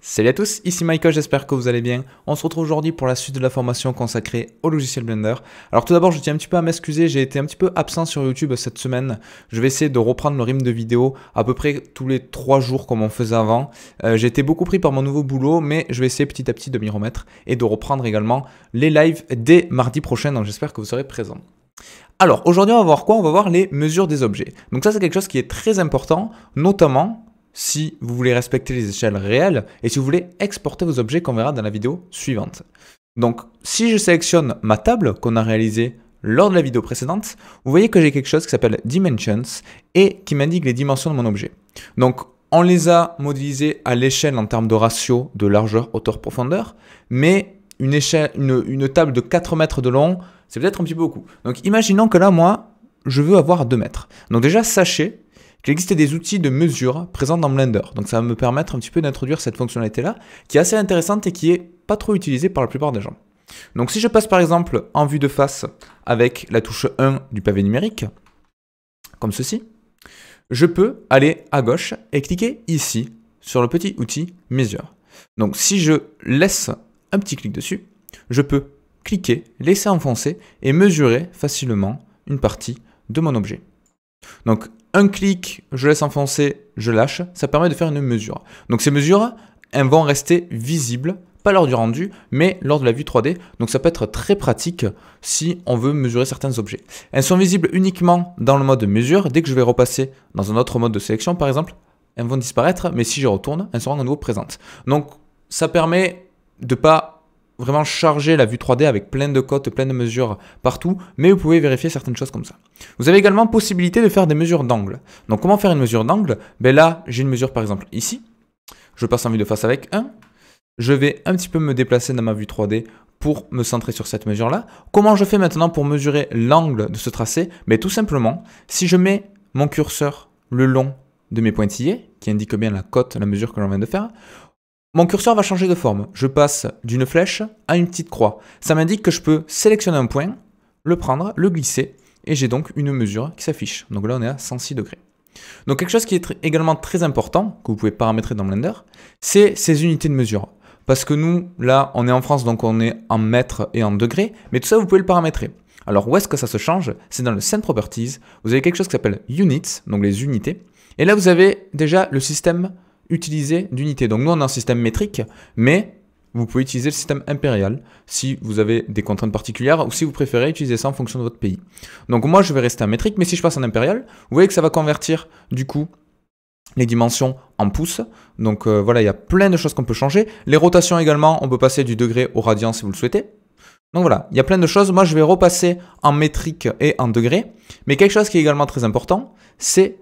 Salut à tous, ici Michael, j'espère que vous allez bien. On se retrouve aujourd'hui pour la suite de la formation consacrée au logiciel Blender. Alors tout d'abord, je tiens un petit peu à m'excuser, j'ai été un petit peu absent sur YouTube cette semaine. Je vais essayer de reprendre le rythme de vidéo à peu près tous les 3 jours comme on faisait avant. J'ai été beaucoup pris par mon nouveau boulot, mais je vais essayer petit à petit de m'y remettre et de reprendre également les lives dès mardi prochain, donc j'espère que vous serez présents. Alors aujourd'hui, on va voir quoi? On va voir les mesures des objets. Donc ça, c'est quelque chose qui est très important, notamment si vous voulez respecter les échelles réelles et si vous voulez exporter vos objets qu'on verra dans la vidéo suivante. Donc, si je sélectionne ma table qu'on a réalisée lors de la vidéo précédente, vous voyez que j'ai quelque chose qui s'appelle Dimensions et qui m'indique les dimensions de mon objet. Donc, on les a modélisées à l'échelle en termes de ratio de largeur, hauteur, profondeur, mais une table de 4 mètres de long, c'est peut-être un petit peu beaucoup. Donc, imaginons que là, moi, je veux avoir 2 mètres. Donc déjà, sachez qu'il existe des outils de mesure présents dans Blender. Donc ça va me permettre un petit peu d'introduire cette fonctionnalité-là, qui est assez intéressante et qui est pas trop utilisée par la plupart des gens. Donc si je passe par exemple en vue de face avec la touche 1 du pavé numérique, comme ceci, je peux aller à gauche et cliquer ici, sur le petit outil Mesure. Donc si je laisse un petit clic dessus, je peux cliquer, laisser enfoncer et mesurer facilement une partie de mon objet. Donc un clic, je laisse enfoncer, je lâche, ça permet de faire une mesure. Donc ces mesures, elles vont rester visibles, pas lors du rendu, mais lors de la vue 3D. Donc ça peut être très pratique si on veut mesurer certains objets. Elles sont visibles uniquement dans le mode mesure. Dès que je vais repasser dans un autre mode de sélection, par exemple, elles vont disparaître, mais si je retourne, elles seront à nouveau présentes. Donc ça permet de pas vraiment charger la vue 3D avec plein de cotes, plein de mesures partout, mais vous pouvez vérifier certaines choses comme ça. Vous avez également possibilité de faire des mesures d'angle. Donc comment faire une mesure d'angle? Ben là, j'ai une mesure par exemple ici. Je passe en vue de face avec 1. Je vais un petit peu me déplacer dans ma vue 3D pour me centrer sur cette mesure-là. Comment je fais maintenant pour mesurer l'angle de ce tracé? Ben tout simplement, si je mets mon curseur le long de mes pointillés, qui indique bien la cote, la mesure que l'on vient de faire, mon curseur va changer de forme. Je passe d'une flèche à une petite croix. Ça m'indique que je peux sélectionner un point, le prendre, le glisser, et j'ai donc une mesure qui s'affiche. Donc là, on est à 106 degrés. Donc quelque chose qui est également très important, que vous pouvez paramétrer dans Blender, c'est ces unités de mesure. Parce que nous, là, on est en France, donc on est en mètres et en degrés, mais tout ça, vous pouvez le paramétrer. Alors où est-ce que ça se change? C'est dans le Scene Properties. Vous avez quelque chose qui s'appelle Units, donc les unités. Et là, vous avez déjà le système utiliser d'unités. Donc nous on a un système métrique, mais vous pouvez utiliser le système impérial si vous avez des contraintes particulières ou si vous préférez utiliser ça en fonction de votre pays. Donc moi je vais rester en métrique, mais si je passe en impérial, vous voyez que ça va convertir du coup les dimensions en pouces. Donc voilà, il y a plein de choses qu'on peut changer. Les rotations également, on peut passer du degré au radian si vous le souhaitez. Donc voilà, il y a plein de choses. Moi je vais repasser en métrique et en degrés, mais quelque chose qui est également très important, c'est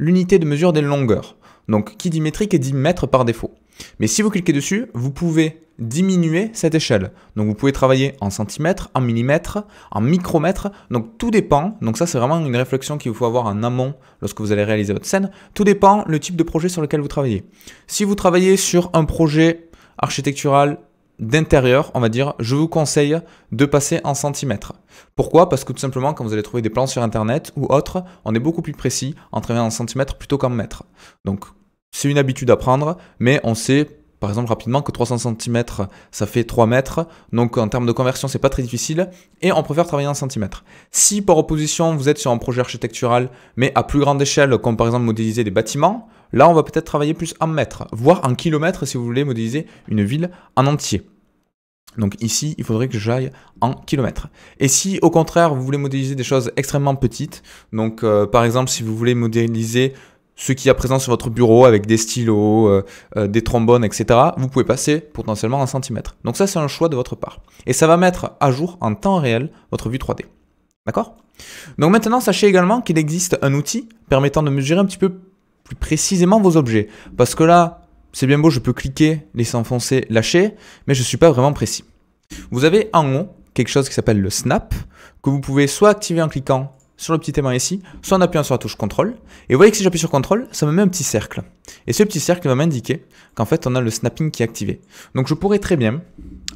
l'unité de mesure des longueurs. Donc, qui dit métrique dit mètre par défaut. Mais si vous cliquez dessus, vous pouvez diminuer cette échelle. Donc, vous pouvez travailler en centimètres, en millimètres, en micromètres. Donc, tout dépend. Donc, ça, c'est vraiment une réflexion qu'il faut avoir en amont lorsque vous allez réaliser votre scène. Tout dépend le type de projet sur lequel vous travaillez. Si vous travaillez sur un projet architectural d'intérieur, on va dire, je vous conseille de passer en centimètres. Pourquoi? Parce que tout simplement, quand vous allez trouver des plans sur Internet ou autres, on est beaucoup plus précis en travaillant en centimètres plutôt qu'en mètres. Donc, c'est une habitude à prendre, mais on sait, par exemple, rapidement que 300 cm, ça fait 3 mètres. Donc, en termes de conversion, c'est pas très difficile. Et on préfère travailler en centimètres. Si, par opposition, vous êtes sur un projet architectural, mais à plus grande échelle, comme par exemple modéliser des bâtiments, là, on va peut-être travailler plus en mètres, voire en kilomètres si vous voulez modéliser une ville en entier. Donc ici, il faudrait que j'aille en kilomètres. Et si, au contraire, vous voulez modéliser des choses extrêmement petites, donc par exemple, si vous voulez modéliser ce qu'il y a présent sur votre bureau avec des stylos, des trombones, etc., vous pouvez passer potentiellement en centimètres. Donc ça, c'est un choix de votre part. Et ça va mettre à jour en temps réel votre vue 3D. D'accord? Donc maintenant, sachez également qu'il existe un outil permettant de mesurer un petit peu plus précisément vos objets. Parce que là, c'est bien beau, je peux cliquer, laisser enfoncer, lâcher, mais je ne suis pas vraiment précis. Vous avez en haut quelque chose qui s'appelle le Snap, que vous pouvez soit activer en cliquant sur le petit aimant ici, soit en appuyant sur la touche CTRL. Et vous voyez que si j'appuie sur CTRL, ça me met un petit cercle. Et ce petit cercle va m'indiquer qu'en fait, on a le snapping qui est activé. Donc je pourrais très bien,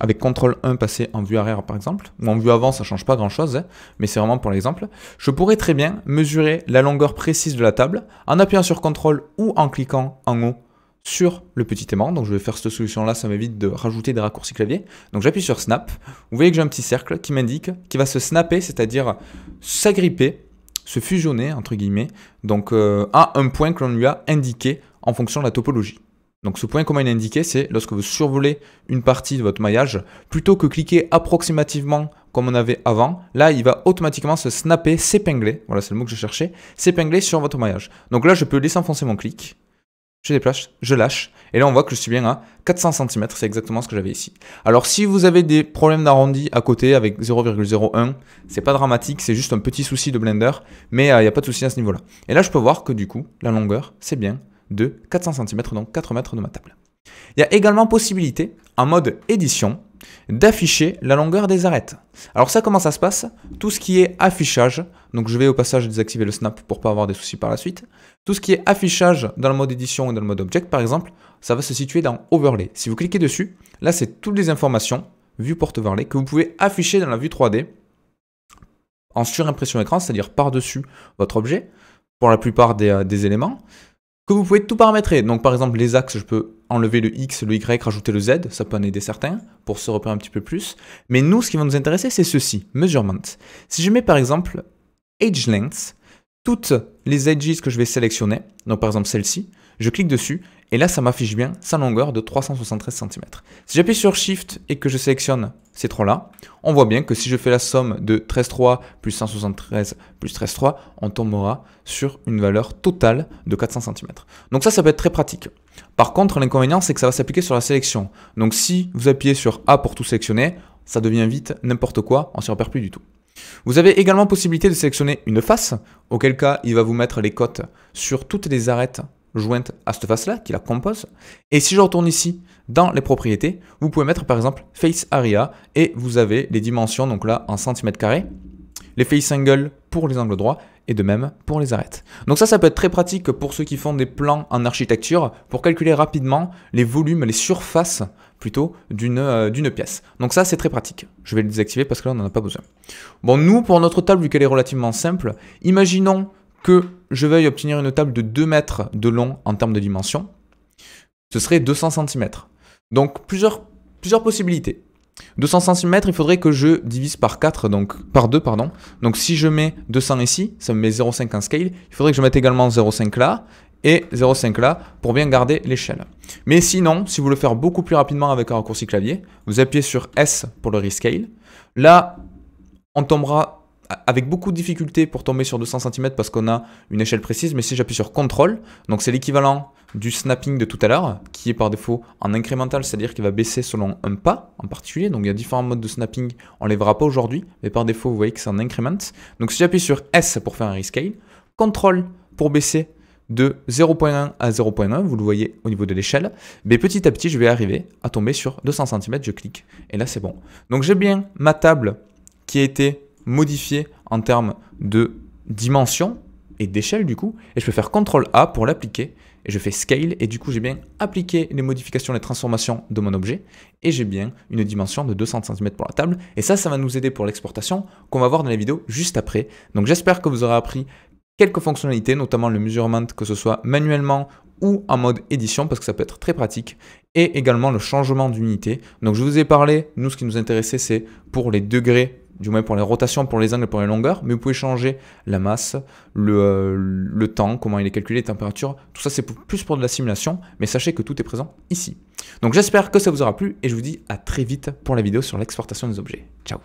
avec CTRL 1, passer en vue arrière par exemple, ou en vue avant, ça ne change pas grand-chose, hein, mais c'est vraiment pour l'exemple. Je pourrais très bien mesurer la longueur précise de la table en appuyant sur CTRL ou en cliquant en haut sur le petit aimant. Donc je vais faire cette solution-là, ça m'évite de rajouter des raccourcis clavier. Donc j'appuie sur Snap. Vous voyez que j'ai un petit cercle qui m'indique qu'il va se snapper, c'est-à-dire s'agripper, se fusionner, entre guillemets, donc à un point que l'on lui a indiqué en fonction de la topologie. Donc ce point, comment il est indiqué, c'est lorsque vous survolez une partie de votre maillage, plutôt que cliquer approximativement comme on avait avant, là il va automatiquement se snapper, s'épingler, voilà c'est le mot que je cherchais, s'épingler sur votre maillage. Donc là je peux laisser enfoncer mon clic, je déplace, je lâche, et là on voit que je suis bien à 400 cm, c'est exactement ce que j'avais ici. Alors si vous avez des problèmes d'arrondi à côté avec 0,01, c'est pas dramatique, c'est juste un petit souci de Blender, mais il n'y a pas de souci à ce niveau-là. Et là je peux voir que du coup, la longueur, c'est bien de 400 cm, donc 4 mètres de ma table. Il y a également possibilité, en mode édition, d'afficher la longueur des arêtes. Alors ça, comment ça se passe? Tout ce qui est affichage, donc je vais au passage désactiver le snap pour pas avoir des soucis par la suite. Tout ce qui est affichage dans le mode édition et dans le mode object, par exemple, ça va se situer dans Overlay. Si vous cliquez dessus, là c'est toutes les informations, Viewport Overlay, que vous pouvez afficher dans la vue 3D en surimpression écran, c'est-à-dire par-dessus votre objet, pour la plupart des éléments, que vous pouvez tout paramétrer. Donc par exemple les axes, je peux enlever le X, le Y, rajouter le Z, ça peut en aider certains pour se repérer un petit peu plus. Mais nous, ce qui va nous intéresser, c'est ceci, Measurement. Si je mets par exemple Edge Length, toutes les edges que je vais sélectionner, donc par exemple celle-ci, je clique dessus et là ça m'affiche bien sa longueur de 373 cm. Si j'appuie sur Shift et que je sélectionne ces trois-là, on voit bien que si je fais la somme de 13,3 plus 173 plus 13,3, on tombera sur une valeur totale de 400 cm. Donc ça peut être très pratique. Par contre, l'inconvénient, c'est que ça va s'appliquer sur la sélection. Donc si vous appuyez sur A pour tout sélectionner, ça devient vite n'importe quoi, on ne s'y repère plus du tout. Vous avez également possibilité de sélectionner une face, auquel cas il va vous mettre les cotes sur toutes les arêtes jointes à cette face-là, qui la compose. Et si je retourne ici, dans les propriétés, vous pouvez mettre par exemple Face Area, et vous avez les dimensions, donc là en centimètres carrés, les face angles pour les angles droits, et de même pour les arêtes. Donc ça peut être très pratique pour ceux qui font des plans en architecture, pour calculer rapidement les volumes, les surfaces plutôt d'une pièce. Donc ça c'est très pratique. Je vais le désactiver parce que là on n'en a pas besoin. Bon, nous pour notre table, vu qu'elle est relativement simple, imaginons que je veuille obtenir une table de 2 mètres de long en termes de dimension. Ce serait 200 cm. Donc plusieurs possibilités. 200 cm, il faudrait que je divise par 4, donc par 2, pardon. Donc si je mets 200 ici, ça me met 0,5 en scale. Il faudrait que je mette également 0,5 là et 0,5 là pour bien garder l'échelle. Mais sinon, si vous voulez le faire beaucoup plus rapidement avec un raccourci clavier, vous appuyez sur S pour le rescale. Là, on tombera avec beaucoup de difficultés pour tomber sur 200 cm parce qu'on a une échelle précise, mais si j'appuie sur CTRL, donc c'est l'équivalent du snapping de tout à l'heure, qui est par défaut en incrémental, c'est-à-dire qu'il va baisser selon un pas en particulier. Donc il y a différents modes de snapping, on ne les verra pas aujourd'hui, mais par défaut vous voyez que c'est en increment. Donc si j'appuie sur S pour faire un rescale, CTRL pour baisser de 0.1 à 0.1, vous le voyez au niveau de l'échelle, mais petit à petit je vais arriver à tomber sur 200 cm, je clique, et là c'est bon. Donc j'ai bien ma table qui a été modifiée en termes de dimension et d'échelle du coup, et je peux faire CTRL A pour l'appliquer, et je fais Scale, et du coup j'ai bien appliqué les modifications, les transformations de mon objet, et j'ai bien une dimension de 200 cm pour la table, et ça va nous aider pour l'exportation, qu'on va voir dans la vidéo juste après. Donc j'espère que vous aurez appris quelques fonctionnalités, notamment le measurement, que ce soit manuellement ou en mode édition, parce que ça peut être très pratique, et également le changement d'unité. Donc je vous ai parlé, nous ce qui nous intéressait c'est pour les degrés, du moins pour les rotations, pour les angles, pour les longueurs, mais vous pouvez changer la masse, le temps, comment il est calculé, les températures, tout ça c'est plus pour de la simulation, mais sachez que tout est présent ici. Donc j'espère que ça vous aura plu, et je vous dis à très vite pour la vidéo sur l'exportation des objets. Ciao.